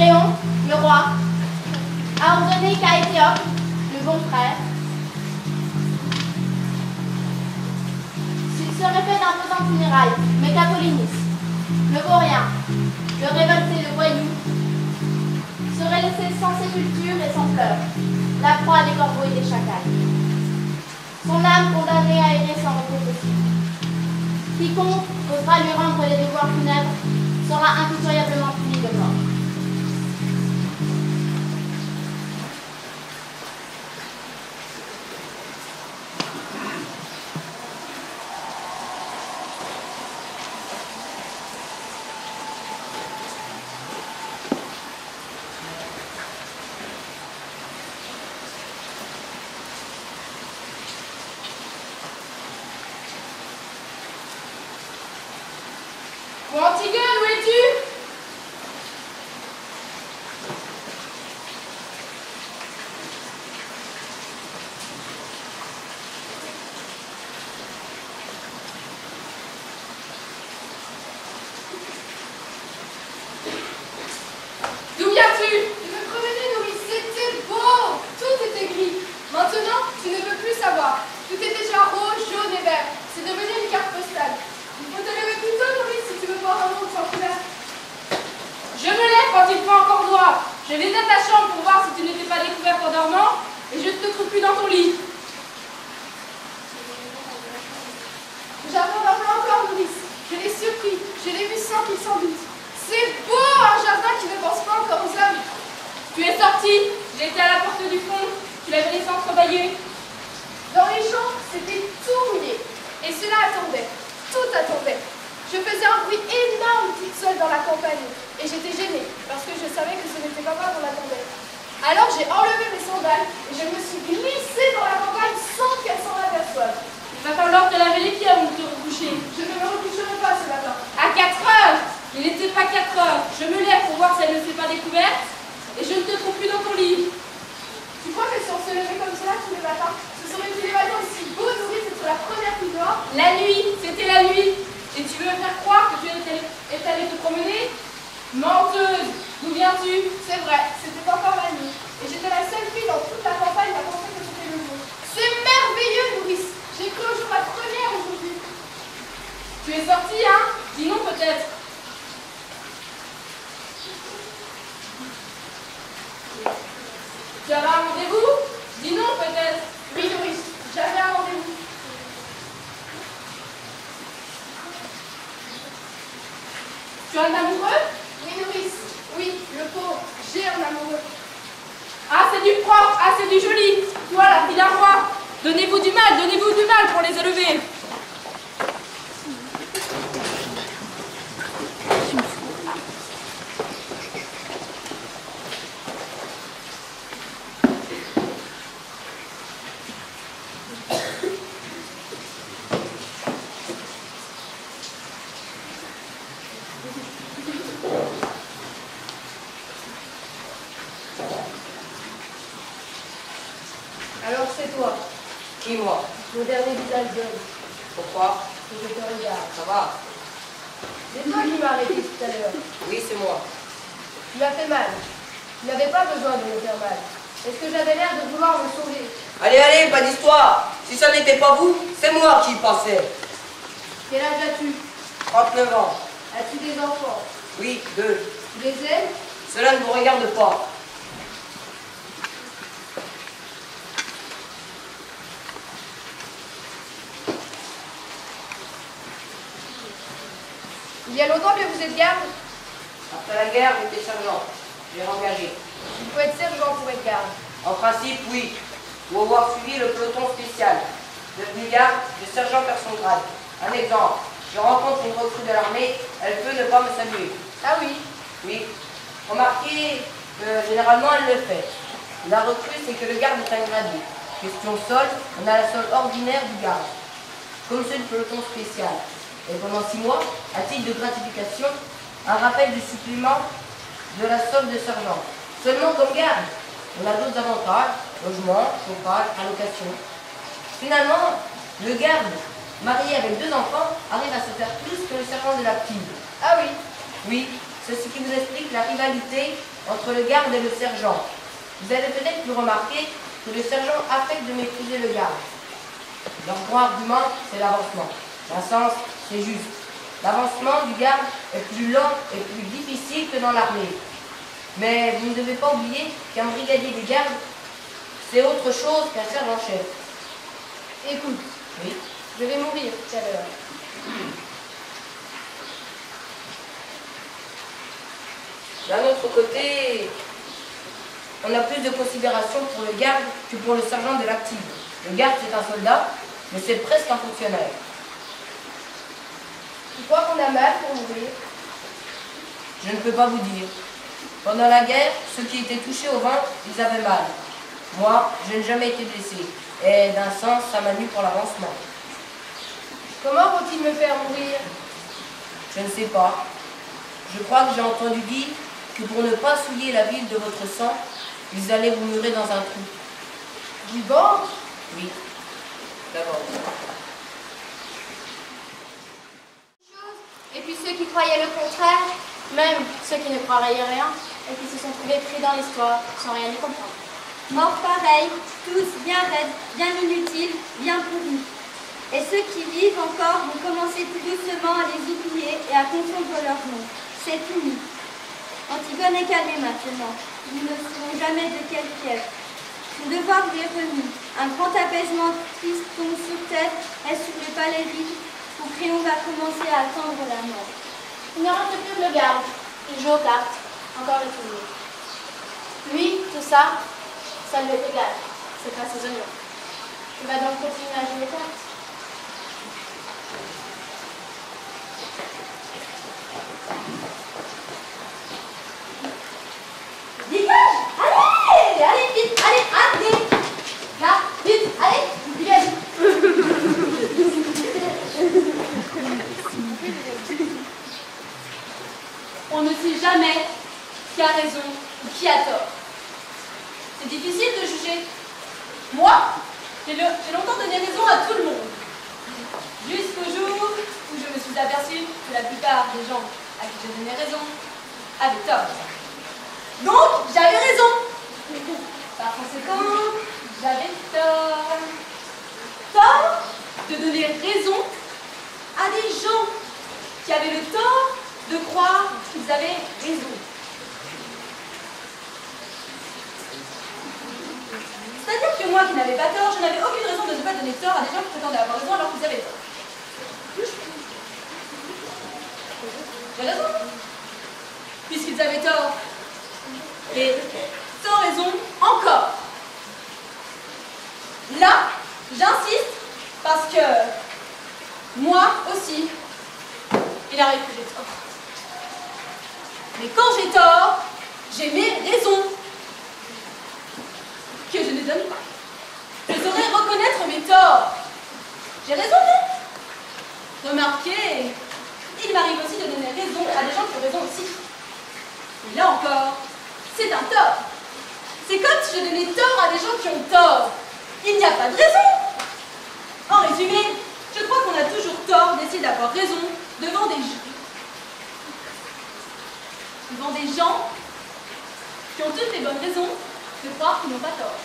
Créon, le roi, a ordonné qu'à Éthéope, le bon frère, s'il serait fait d'imposantes funérailles, mais qu'Apollonius, le vaurien, le révolté, le voyou, serait laissé sans sépulture et sans fleurs, la proie des corbeaux et des chacals. Son âme condamnée à errer sans repos possible. Quiconque osera lui rendre les devoirs funèbres sera impitoyablement puni de mort. Bon, Antigone, où es-tu? D'où viens-tu? Je me promenais, Nourrice, c'était beau. Tout était gris. Maintenant, tu ne veux plus savoir. Tout est déjà rose, jaune et vert. C'est devenu une carte postale. Il faut te lever plus tôt, Nourrice, si tu veux voir un monde sans couleur. Je me lève quand il fait encore noir. Je vais à ta chambre pour voir si tu n'étais pas découverte en dormant et je ne te trouve plus dans ton lit. J'attends encore, Nourrice. Je l'ai surpris. Je l'ai vu sans qu'il s'en doute. C'est beau, un jardin qui ne pense pas encore aux hommes. Tu es sorti, j'étais à la porte du fond, tu l'avais laissé entrebâillé. Dans les champs, c'était tout mouillé. Et cela attendait. Tout attendait. Je faisais un bruit énorme toute seule dans la campagne. Et j'étais gênée, parce que je savais que ce n'était pas moi qu'on attendait. Alors j'ai enlevé mes sandales et je me suis glissée dans la campagne sans qu'elle s'en aperçoive. Il va falloir te laver les pieds avant de te recoucher. Je ne me recoucherai pas ce matin. À 4 heures. Il n'était pas 4 heures. Je me lève pour voir si elle ne s'est pas découverte et je ne te trouve plus dans ton lit. Tu crois que si on se levait comme cela tous les matins, ce serait tous les matins aussi beau, Nourrice, d'être la première qui dehors? La nuit, c'était la nuit. Et tu veux me faire croire que tu es allée te promener? Menteuse, d'où viens-tu? C'est vrai, c'était encore la nuit. Et j'étais la seule fille dans toute la campagne à penser que c'était le jour. C'est merveilleux, Nourrice. J'ai cru au jour la première aujourd'hui. Tu es sortie, hein? Dis non peut-être. Tu avais un rendez-vous? Dis non peut-être. Oui, Nourrice, j'avais un rendez-vous. Tu as un amoureux? Oui, Nourrice. Oui, le pauvre. J'ai un amoureux. Ah, c'est du propre, ah, c'est du joli. Toi, la fille d'un roi. Donnez-vous du mal pour les élever. Alors c'est toi, Qui, moi? mon dernier visage d'homme, Pourquoi? que je te regarde. Ça va? C'est toi qui m'as arrêté tout à l'heure. Oui, c'est moi. Tu m'as fait mal. Tu n'avais pas besoin de me faire mal. Est-ce que j'avais l'air de vouloir me sauver? Allez, allez, pas d'histoire. Si ça n'était pas vous, c'est moi qui y passais. Quel âge as-tu? 39 ans. As-tu des enfants? Oui, 2. Tu les aimes? Cela ne vous regarde pas. Il y a longtemps que vous êtes garde? Après la guerre, j'étais sergent. J'ai engagé. Il faut être sergent pour être garde. En principe, oui. Ou avoir suivi le peloton spécial. Devenu garde, de sergent perd son grade. Un exemple. Je rencontre une recrue de l'armée, elle peut ne pas me saluer. Ah oui? Oui. Remarquez que généralement elle le fait. La recrue, c'est que le garde est un gradé. Question solde, on a la solde ordinaire du garde. Comme ceux du peloton spécial. Et pendant 6 mois, à titre de gratification, un rappel du supplément de la solde de sergent. Seulement comme garde, on a d'autres avantages, logement, chauffage, allocation. Finalement, le garde, marié avec 2 enfants, arrive à se faire plus que le sergent de la petite. Ah oui? Oui, c'est ce qui nous explique la rivalité entre le garde et le sergent. Vous avez peut-être pu remarquer que le sergent affecte de mépriser le garde. Leur grand argument, c'est l'avancement. D'un sens, c'est juste. L'avancement du garde est plus lent et plus difficile que dans l'armée. Mais vous ne devez pas oublier qu'un brigadier des gardes, c'est autre chose qu'un sergent-chef. Écoute, Oui. je vais mourir tout à l'heure. D'un autre côté, on a plus de considération pour le garde que pour le sergent de l'active. Le garde, c'est un soldat, mais c'est presque un fonctionnaire. Tu crois qu'on a mal pour mourir? Je ne peux pas vous dire. Pendant la guerre, ceux qui étaient touchés au ventre, ils avaient mal. Moi, je n'ai jamais été blessé. Et d'un sens, ça m'a nu pour l'avancement. Comment vont-ils me faire mourir? Je ne sais pas. Je crois que j'ai entendu dire que pour ne pas souiller la ville de votre sang, ils allaient vous murer dans un trou. Du vent? Oui. D'abord. Et puis ceux qui croyaient le contraire, même ceux qui ne croyaient rien, et qui se sont trouvés pris dans l'histoire, sans rien y comprendre. Morts pareils, tous bien raides, bien inutiles, bien pourris. Et ceux qui vivent encore vont commencer tout doucement à les oublier et à confondre leurs noms. C'est fini. Antigone est calmée maintenant. Nous ne serons jamais de quel piège. Son devoir lui est remis. Un grand apaisement triste tombe sur terre et sur le palais vide où Créon va commencer à attendre la mort. Il ne reste plus que le garde. Il joue aux cartes, encore et toujours. Lui, tout ça, ça lui est égal. C'est pas ses oignons. Il va donc continuer à jouer aux cartes. Dégage! Allez! Allez, vite! Allez, allez! Là, vite! Allez! Dégage! On ne sait jamais qui a raison ou qui a tort. C'est difficile de juger. Moi, j'ai longtemps donné raison à tout le monde. Jusqu'au jour où je me suis aperçue que la plupart des gens à qui je donnais raison avaient tort. Donc, j'avais raison. Par conséquent, j'avais tort. Tort de donner raison à des gens qui avaient le tort de croire qu'ils avaient raison. C'est-à-dire que moi qui n'avais pas tort, je n'avais aucune raison de ne pas donner tort à des gens qui prétendaient avoir raison alors qu'ils avaient tort. J'ai raison, puisqu'ils avaient tort. Et sans raison encore. Là, j'insiste parce que moi aussi, il arrive que j'ai tort. Mais quand j'ai tort, j'ai mes raisons que je ne donne pas. Je saurais reconnaître mes torts. J'ai raison, non? Remarquez, il m'arrive aussi de donner raison à des gens qui ont raison aussi. Et là encore, c'est un tort. C'est comme si je donnais tort à des gens qui ont tort. Il n'y a pas de raison. En résumé, je crois qu'on a toujours tort d'essayer d'avoir raison devant des gens qui ont toutes les bonnes raisons de croire qu'ils n'ont pas tort.